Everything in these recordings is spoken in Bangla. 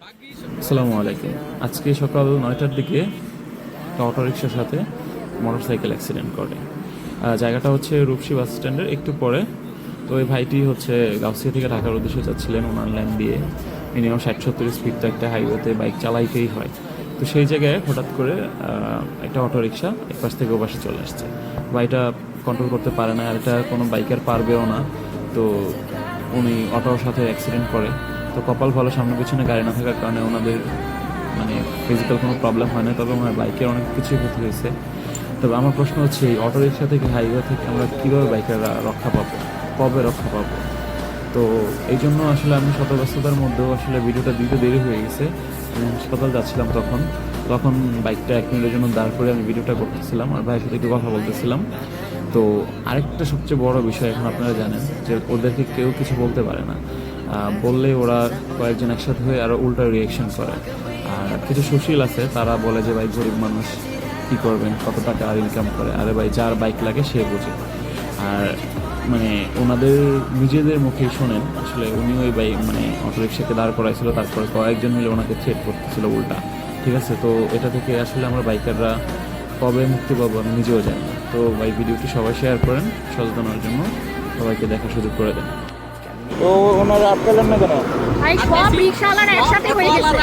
আসসালামু আলাইকুম। আজকে সকাল 9টার দিকে একটা অটোরিকশার সাথে মোটরসাইকেল অ্যাক্সিডেন্ট করে। জায়গাটা হচ্ছে রূপসী বাস স্ট্যান্ডের একটু পরে। তো ওই ভাইটি হচ্ছে গাউসিয়া থেকে ঢাকার উদ্দেশ্যে যাচ্ছিলেন ওনার লাইন দিয়ে। মিনিমাম 60-70 স্পিড তো একটা হাইওয়েতে বাইক চালাইতেই হয়। তো সেই জায়গায় হঠাৎ করে একটা অটোরিকশা এপাশ থেকে ওপাশে চলে আসছে। ভাইটা কন্ট্রোল করতে পারে না, আর এটা কোনো বাইকার পারবেও না। তো উনি অটোর সাথে অ্যাক্সিডেন্ট করে। তো কপাল ভালো, সামনে পিছনে গাড়ি না থাকার কারণে ওনাদের মানে ফিজিক্যাল কোনো প্রবলেম হয় না, তবে ওনার বাইকের অনেক কিছুই ক্ষতি হয়েছে। তবে আমার প্রশ্ন হচ্ছে, এই অটো রিক্সা থেকে হাইওয়ে থেকে আমরা কীভাবে বাইকাররা রক্ষা পাবো, কবে রক্ষা পাবো? তো এই জন্য আসলে আমি শত ব্যস্ততার মধ্যেও আসলে ভিডিওটা দিতে দেরি হয়ে গেছে। আমি হাসপাতাল যাচ্ছিলাম তখন তখন বাইকটা 1 মিনিটের জন্য দাঁড় করে আমি ভিডিওটা করতেছিলাম আর ভাইয়ের সাথে একটু কথা বলতেছিলাম। তো আরেকটা সবচেয়ে বড় বিষয়, এখন আপনারা জানেন যে ওদেরকে কেউ কিছু বলতে পারে না। বললে ওরা কয়েকজন একসাথে হয়ে আরও উল্টা রিয়েকশন করে। আর কিছু সুশীল আছে, তারা বলে যে ভাই গরিব মানুষ কী করবেন, কত টাকা আর ইনকাম করে, আরে ভাই যার বাইক লাগে সে বোঝে। আর মানে ওনাদের নিজেদের মুখেই শোনেন, আসলে উনি ওই বাইক মানে অটোরিক্সাকে দাঁড় করাইছিল, তারপরে কয়েকজন মিলে ওনাকে থ্রেট করতেছিল উল্টা। ঠিক আছে, তো এটা থেকে আসলে আমরা বাইকাররা কবে মুক্তি পাবো আমি নিজেও জানি না। তো ভাই ভিডিওটি সবাই শেয়ার করেন, সচেতন হওয়ার জন্য সবাইকে দেখার সুযোগ করে দেন। তো ওনারা আটকালেন না কেন? ভাই সব রিকশাওয়ালারা একসাথে হয়ে গেছে,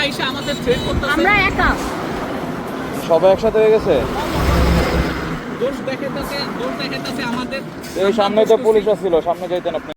আমরা একা। সবাই একসাথে হয়ে গেছে। দোষ দেখাইতেছে আমাদের। এই সামনে তো পুলিশ আসছিল, সামনে যাইতেন আপনি।